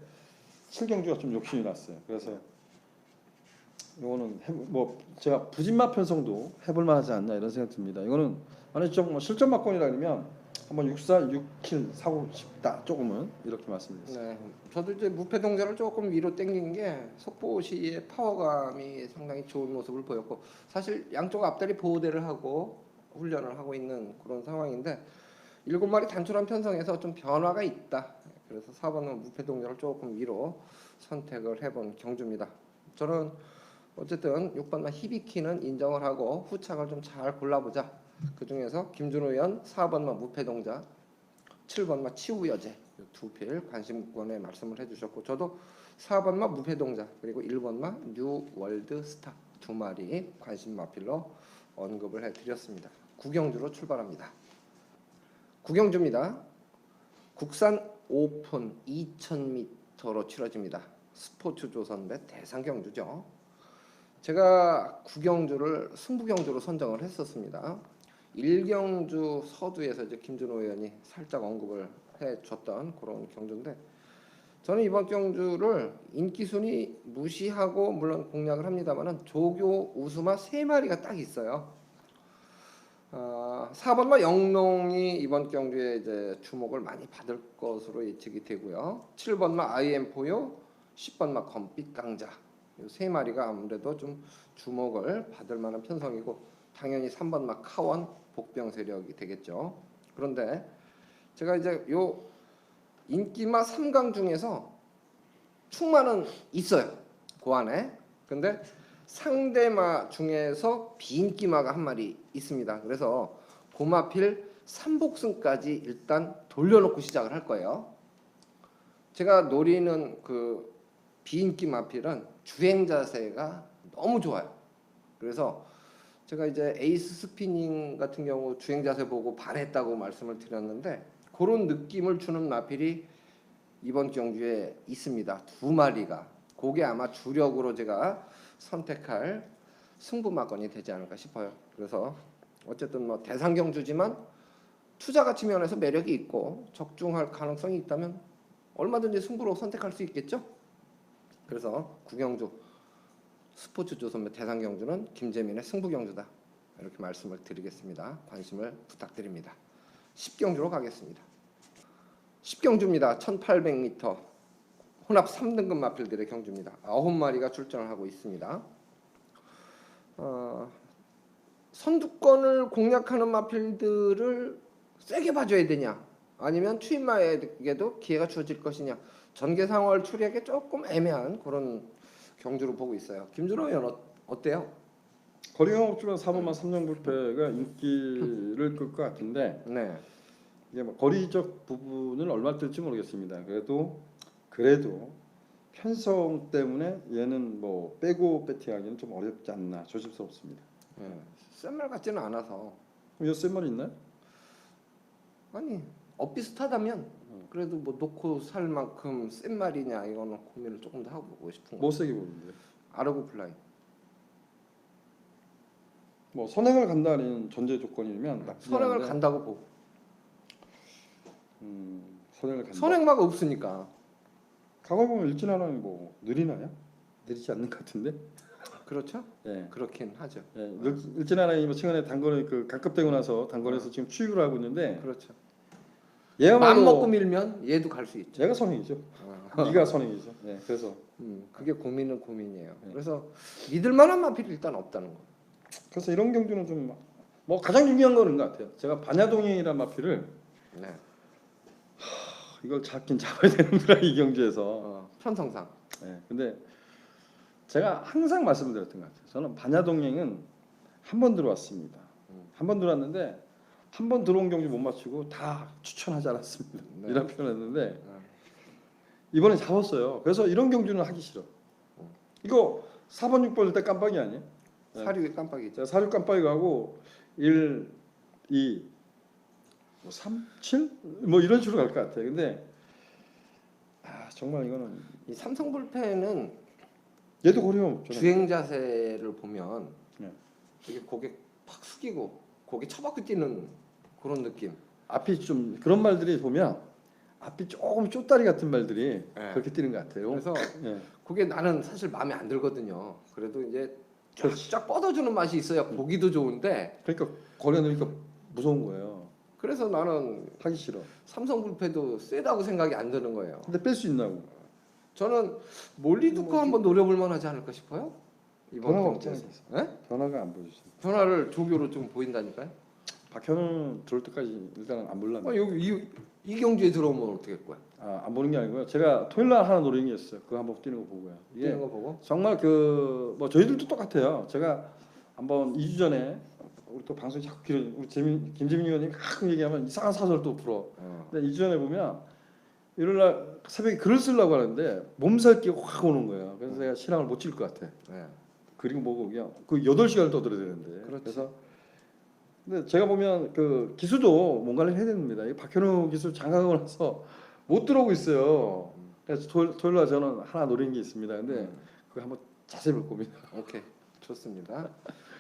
7경주가 좀 욕심이 났어요. 그래서 이거는 뭐 제가 부진마 편성도 해볼 만하지 않나 이런 생각 듭니다. 이거는 만약 좀 실전 막권이라 그러면 한번 64, 67 사고 싶다 조금은 이렇게 말씀드렸습니다. 네, 저도 이제 무패 동자를 조금 위로 당긴 게 속보시의 파워감이 상당히 좋은 모습을 보였고 사실 양쪽 앞다리 보호대를 하고 훈련을 하고 있는 그런 상황인데 7마리 단출한 편성에서 좀 변화가 있다. 그래서 4번은 무패 동자를 조금 위로 선택을 해본 경주입니다. 저는 어쨌든 6번만 히비키는 인정을 하고 후착을 좀 잘 골라보자. 그 중에서 김준호 의원 4번만 무패동자, 7번만 치우여제 두 필 관심권에 말씀을 해주셨고 저도 4번만 무패동자 그리고 1번만 뉴월드스타 두 마리 관심 마필로 언급을 해드렸습니다. 구경주로 출발합니다. 구경주입니다. 국산 오픈 2000m로 치러집니다. 스포츠 조선배 대상경주죠. 제가 구경주를 승부경주로 선정을 했었습니다. 1경주 서두에서 이제 김준호 의원이 살짝 언급을 해줬던 그런 경주인데 저는 이번 경주를 인기순위 무시하고 물론 공략을 합니다만은 조교 우수마 3마리가 딱 있어요. 4번마 영농이 이번 경주에 이제 주목을 많이 받을 것으로 예측이 되고요. 7번마 IM4요, 10번마 검빛 강자 이 3마리가 아무래도 좀 주목을 받을 만한 편성이고 당연히 3번마 카원 복병 세력이 되겠죠. 그런데 제가 이제 요 인기마 3강 중에서 충마는 있어요. 그 안에. 근데 상대마 중에서 비인기마가 한 마리 있습니다. 그래서 고마필 3복승까지 일단 돌려놓고 시작을 할 거예요. 제가 노리는 그 비인기 마필은 주행 자세가 너무 좋아요. 그래서 제가 이제 에이스 스피닝 같은 경우 주행 자세 보고 반했다고 말씀을 드렸는데 그런 느낌을 주는 마필이 이번 경주에 있습니다. 2마리가. 그게 아마 주력으로 제가 선택할 승부마건이 되지 않을까 싶어요. 그래서 어쨌든 뭐 대상 경주지만 투자 가치 면에서 매력이 있고 적중할 가능성이 있다면 얼마든지 승부로 선택할 수 있겠죠. 그래서 구경주 스포츠 조선배 대상 경주는 김재민의 승부 경주다 이렇게 말씀을 드리겠습니다. 관심을 부탁드립니다. 10경주로 가겠습니다. 10경주입니다. 1800m 혼합 3등급 마필들의 경주입니다. 9마리가 출전을 하고 있습니다. 선두권을 공략하는 마필들을 세게 봐줘야 되냐 아니면 추임마에게도 기회가 주어질 것이냐 전개상월 추리에게 조금 애매한 그런 경주로 보고 있어요. 김준호 의원 어때요? 거리경 업주면 4번만 3년 불패가 인기를 끌 것 같은데 네. 이게 뭐 거리적 부분은 얼마 뜰지 모르겠습니다. 그래도 편성 때문에 얘는 뭐 빼고 배팅하기는 좀 어렵지 않나 조심스럽습니다. 센 말 같지는 않아서. 이거 센 말이 있나요? 아니 비슷하다면 그래도 뭐 놓고 살 만큼 센 말이냐 이거는 고민을 조금 더 하고 싶은 거. 뭐 세게 보는데? 아르고 플라이. 뭐 선행을 간다는 전제 조건이면 선행을 간다고 보고. 선행을 간다. 선행마가 없으니까. 과거 보면 일진하랑이 뭐 느리나요? 느리지 않는 것 같은데? 그렇죠? 예. 그렇긴 하죠. 예. 일진하랑이 뭐 최근에 단거리 그 각급되고 나서 단거리에서 지금 추입을 하고 있는데 그렇죠. 얘야말로 마음 먹고 밀면 얘도 갈 수 있죠. 얘가 선행이죠. 네가 선행이죠. 예. 그래서 그게 고민은 고민이에요. 네. 그래서 믿을 만한 마필이 일단 없다는 거. 그래서 이런 경주는 좀 뭐 가장 중요한 거는 것 같아요. 제가 반야동행이란 마필을 네. 이걸 잡긴 잡아야 되는구나 이 경주에서. 편성상. 예. 근데 제가 항상 말씀을 드렸던 것 같아요. 저는 반야동행은 한 번 들어왔습니다. 한 번 들어왔는데 한 번 들어온 경주 못 맞추고 다 추천하지 않았습니다. 네. 이런 표현을 했는데 이번에 잡았어요. 그래서 이런 경주는 하기 싫어. 이거 4번 6번 일단 깜빡이 아니에요? 46이 깜빡이죠. 제가 46 깜빡이 가고 1, 2, 뭐 3, 7? 뭐 이런 식으로 갈 것 같아요. 근데 정말 이거는 이 삼성 불펜은 얘도 거리가 없죠. 주행 자세를 보면 네. 되게 고개 팍 숙이고 고개 처박고 뛰는 그런 느낌. 앞이 좀 그런 말들이 보면 앞이 조금 쪼다리 같은 말들이 네. 그렇게 뛰는 것 같아요. 그래서 예. 그게 나는 사실 마음에 안 들거든요. 그래도 이제 그렇지. 쫙 뻗어주는 맛이 있어야 보기도 좋은데 그러니까 거리가 넣으니까 무서운 거예요. 그래서 나는 하기 싫어. 삼성 불펜도 세다고 생각이 안 드는 거예요. 근데 뺄 수 있나고. 저는 몰리두커 한번 노려볼 만하지 않을까 싶어요. 이번 변화가 경기에서. 없잖아요. 네? 변화가 안 보여주죠. 변화를 조교로 좀 보인다니까요. 박현우 들어올 때까지 일단은 안 볼랍니다. 여기 이 경주에 들어오면 어떻게 할 거야? 안 보는 게 아니고요. 제가 토요일 날 하나 노리는 게 있어요. 그거 한번 뛰는 거 보고요. 이게 뛰는 거 보고. 정말 뭐 저희들도 똑같아요. 제가 한번 2주 전에 우리 또 방송이 자꾸 우리 김재민 의원님 가끔 얘기하면 이상한 사설 또 풀어. 근데 2주 전에 보면 일요일 날 새벽에 글을 쓰려고 하는데 몸살기가 확 오는 거예요. 그래서 제가 신앙을 못 찍을 것 같아. 네. 그리고 뭐고 그냥 그 8시간을 떠들어야 되는데. 그렇지. 그래서 근데 제가 보면 그 기수도 뭔가를 해야 됩니다. 이 박현우 기수 장가가고 나서 못 들어오고 있어요. 그래서 토요일 날 저는 하나 노리는 게 있습니다. 근데 그거 한번 자세히 볼 겁니다. 오케이. 좋습니다.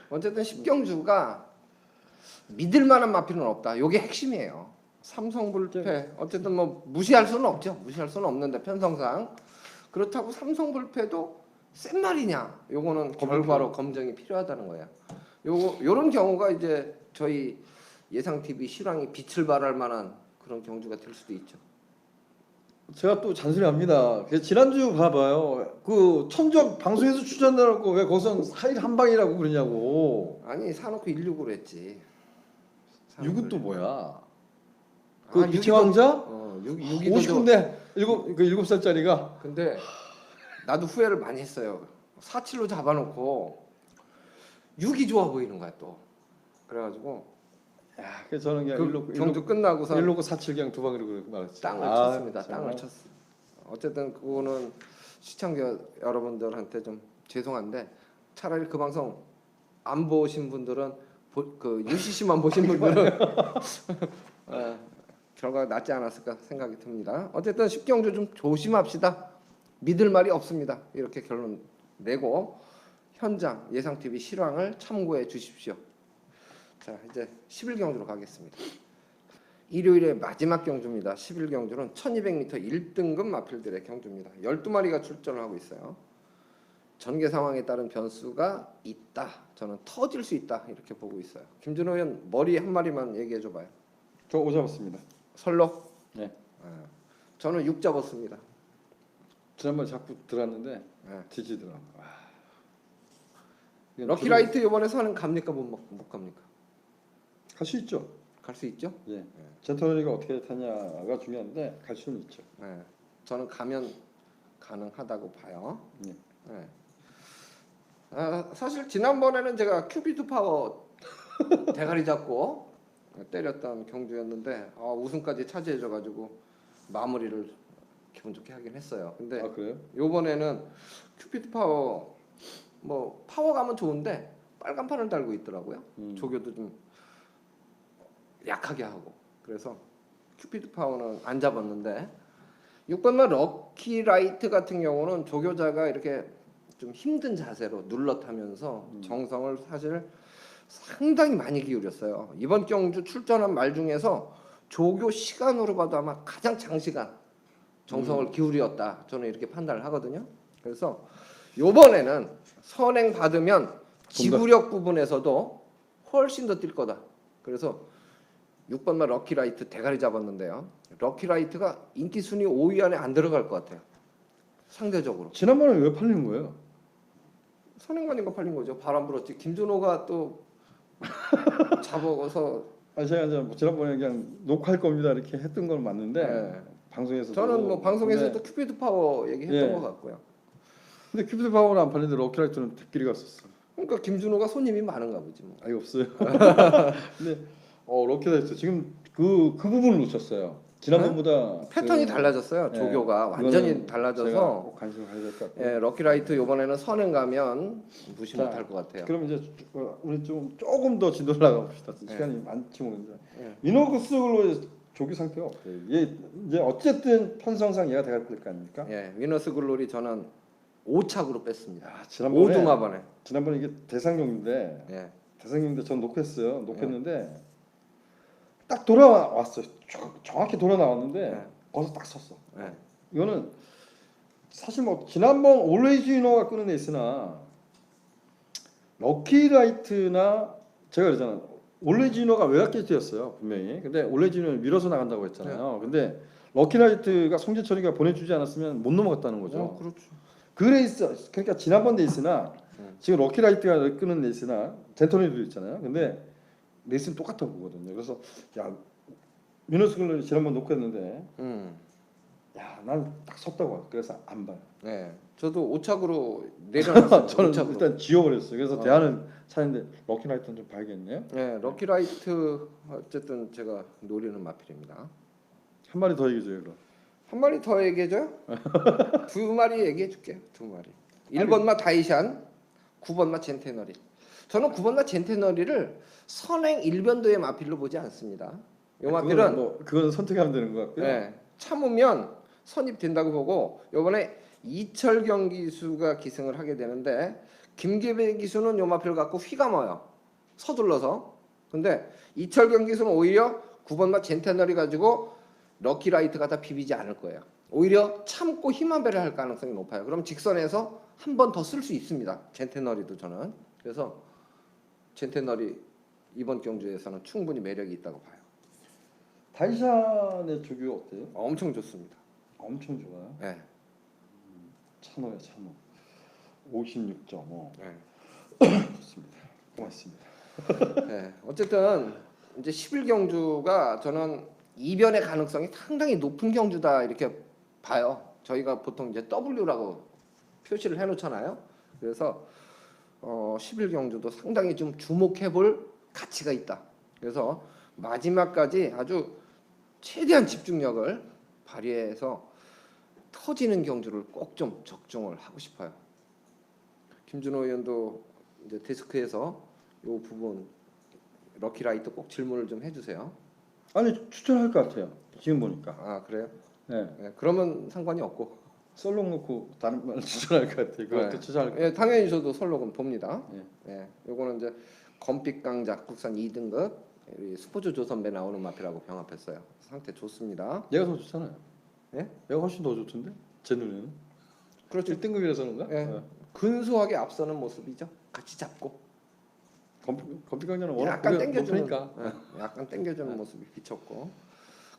어쨌든 10경주가 믿을 만한 마필은 없다. 요게 핵심이에요. 삼성 불패 어쨌든 뭐 무시할 수는 없죠. 무시할 수는 없는데 편성상 그렇다고 삼성 불패도 센 말이냐? 요거는 결과로 검증이 필요하다는 거야. 요런 경우가 이제 저희 예상 TV 실황이 빛을 발할 만한 그런 경주가 될 수도 있죠. 제가 또 잔소리합니다. 지난주 봐봐요. 그 천적 방송에서 출전하고 왜 거기서 4일 한 방이라고 그러냐고. 아니 사놓고 169로 했지. 6은 또 뭐야? 그 그 미키 왕자? 6이도 59인데 7살짜리가 근데 나도 후회를 많이 했어요. 47로 잡아놓고 6이 좋아 보이는 거야 또. 그래가지고 야, 그래서 저는 그냥 그 경주 끝나고서 1놓고 4칠 그냥 두 방으로 그렇게 말했지. 땅을 쳤습니다. 정말. 땅을 쳤어. 어쨌든 그거는 시청자 여러분들한테 좀 죄송한데 차라리 그 방송 안 보신 분들은 그 UCC만 보신 분들은 결과가 낫지 않았을까 생각이 듭니다. 어쨌든 10경주 좀 조심합시다. 믿을 말이 없습니다. 이렇게 결론 내고 현장 예상 TV 실황을 참고해 주십시오. 자 이제 11경주로 가겠습니다. 일요일의 마지막 경주입니다. 11경주는 1200m 1등급 마필들의 경주입니다. 12마리가 출전을 하고 있어요. 전개 상황에 따른 변수가 있다. 저는 터질 수 있다. 이렇게 보고 있어요. 김준호 의원 머리 한 마리만 얘기해 줘봐요. 저 5 잡았습니다. 설로? 네. 저는 6 잡았습니다. 지난번 자꾸 들었는데 네. 뒤지더라고. 럭키라이트 이번에 사는 갑니까 못 갑니까? 갈 수 있죠. 갈 수 있죠? 예. 젠터너리가 어떻게 타냐가 중요한데 갈 수는 있죠. 네. 저는 가면 가능하다고 봐요. 예. 네. 사실 지난번에는 제가 큐비드 파워 대가리 잡고 때렸던 경주였는데 우승까지 차지해줘가지고 마무리를 기분 좋게 하긴 했어요. 근데 그래요? 요번에는 큐피드 파워 뭐 파워 가면 좋은데 빨간 판을 달고 있더라고요. 조교도 좀 약하게 하고 그래서 큐피드 파워는 안 잡았는데 6번만 럭키라이트 같은 경우는 조교자가 이렇게 좀 힘든 자세로 눌러타면서 정성을 사실 상당히 많이 기울였어요. 이번 경주 출전한 말 중에서 조교 시간으로 봐도 아마 가장 장시간 정성을 기울였다. 저는 이렇게 판단을 하거든요. 그래서 이번에는 선행 받으면 지구력 부분에서도 훨씬 더 뛸 거다. 그래서 6번만 럭키라이트 대가리 잡았는데요. 럭키라이트가 인기 순위 5위 안에 안 들어갈 것 같아요. 상대적으로. 지난번에 왜 팔리는 거예요? 선행관인가 팔린 거죠. 바람 불었지. 김준호가 또 잡아서 제가 이제 지난번에 그냥 녹화할 겁니다 이렇게 했던 건 맞는데 네. 방송에서 저는 뭐 방송에서도 큐피드 파워 얘기했던 것 같고요. 근데 큐피드 파워는 안 팔리는데 럭키라이트는 대끼리 갔었어. 그러니까 김준호가 손님이 많은가 보지 뭐. 아예 없어요. 근데 럭키라이트 지금 그 부분을 놓쳤어요. 지난번보다 패턴이 그- 달라졌어요. 예, 조교가 완전히 이거는 제가 달라져서 꼭 관심을 가져야 될 것 같아요. 예, 럭키라이트 이번에는 선행 가면 무시 자, 못할 것 같아요. 그럼 이제 우리 조금 더 진도를 나가봅시다. 네. 시간이 많지 모르는데 예. 위너스글로 조교 상태가 어때요? 얘 이제 어쨌든 편성상 얘가 돼갈 거 아닙니까? 예, 위너스 글로리 저는 5착으로 뺐습니다. 아, 지난번에 5등화번에. 이게 대상용인데 예. 대상용인데 전 녹했어요. 녹했는데 딱 돌아왔어요. 정확히 돌아 나왔는데 네. 거기서 딱 섰어. 예. 이거는 사실 뭐 지난번 올웨이즈 유노가 끄는 애 있으나 럭키라이트나 제가 그러잖아. 올웨이즈 유노가 외곽 게이트였어요 분명히. 근데 올웨이즈 유노는 밀어서 나간다고 했잖아요. 근데 럭키라이트가 송재철이가 보내주지 않았으면 못 넘어갔다는 거죠. 그렇죠. 그 레이스 그러니까 지난번 레이스나 지금 럭키라이트가 끄는 레이스나 젠토니도 있잖아요. 근데 레이스는 똑같아 보거든요. 그래서 야 미너스 글론이 지난번 녹했는데 야 난 딱 섰다고 그래서 안 봐요. 네, 저도 5착으로 내려놨어요. 저는 5착으로. 일단 지워버렸어요. 그래서 어. 대안은 찾는데 럭키라이트는 좀 봐야겠네요. 네, 럭키라이트 어쨌든 제가 노리는 마필입니다. 한 마리 더 얘기해줘요. 그럼. 한 마리 더 얘기해줘요? 두 마리 얘기해줄게요. 두 마리. 1번마 다이샨, 9번마 젠테너리. 저는 9번마 젠테너리를 선행 일변도의 마필로 보지 않습니다. 이 마필은 그건 선택하면 되는 것 같고요. 네, 참으면 선입된다고 보고 이번에 이철경 기수가 기승을 하게 되는데 김계배 기수는 요 마필 갖고 휘감아요. 서둘러서. 근데 이철경 기수는 오히려 9번마 젠테너리 가지고 럭키라이트가 다 비비지 않을 거예요. 오히려 참고 힘한배를 할 가능성이 높아요. 그럼 직선에서 한 번 더 쓸 수 있습니다. 젠테너리도 저는. 그래서 젠테너리 이번 경주에서는 충분히 매력이 있다고 봐요. 다이샨의 조교 어때요? 엄청 좋습니다. 엄청 좋아요. 네. 찬호야 찬호. 56.5. 네. 좋습니다. 고맙습니다. 네. 어쨌든 이제 11경주가 저는 이변의 가능성이 상당히 높은 경주다 이렇게 봐요. 저희가 보통 이제 W라고 표시를 해놓잖아요. 그래서 11경주도 상당히 좀 주목해볼 가치가 있다. 그래서 마지막까지 아주 최대한 집중력을 발휘해서 터지는 경주를 꼭 좀 적중을 하고 싶어요. 김준호 의원도 이제 데스크에서 이 부분 럭키라이트 꼭 질문을 좀 해주세요. 아니 추천할 것 같아요. 지금 보니까. 아 그래요? 네. 네, 그러면 상관이 없고. 썰록 놓고 다른 말 추천할 것 같아요. 그것도 네. 추천할 것 예, 당연히 저도 설록은 봅니다. 예. 예, 요거는 이제 검빛 강자 국산 2등급 우리 스포츠 조선배 나오는 마피라고 병합했어요. 상태 좋습니다. 얘가 더 좋잖아요. 예? 얘가 훨씬 더 좋던데? 제 눈에는. 그렇죠. 1등급이라서는가? 예. 근소하게 앞서는 모습이죠. 같이 잡고 검피강자는 워낙 약간 그게 땡겨주는, 높으니까. 약간 땡겨주는 모습이 비쳤고.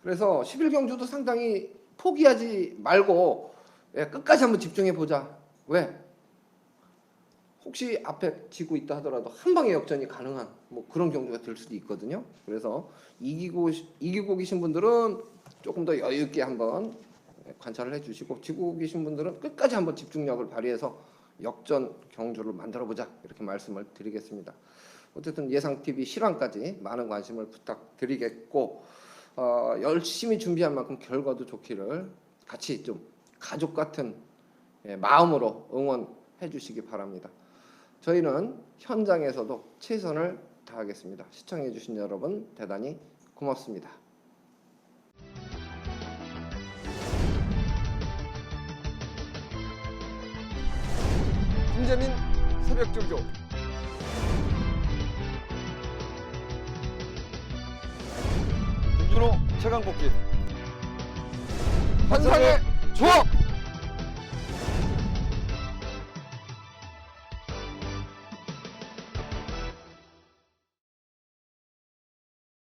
그래서 11경주도 상당히 포기하지 말고 예, 끝까지 한번 집중해 보자. 왜? 혹시 앞에 지고 있다 하더라도 한 방에 역전이 가능한 뭐 그런 경주가 될 수도 있거든요. 그래서 이기고 계신 분들은 조금 더 여유 있게 한번 관찰을 해주시고 지고 계신 분들은 끝까지 한번 집중력을 발휘해서 역전 경주를 만들어 보자 이렇게 말씀을 드리겠습니다. 어쨌든 예상TV 실황까지 많은 관심을 부탁드리겠고 열심히 준비한 만큼 결과도 좋기를 같이 좀 가족 같은 마음으로 응원해 주시기 바랍니다. 저희는 현장에서도 최선을 다하겠습니다. 시청해 주신 여러분 대단히 고맙습니다. 김재민 새벽조교 김준호 최강복기 환상의 조합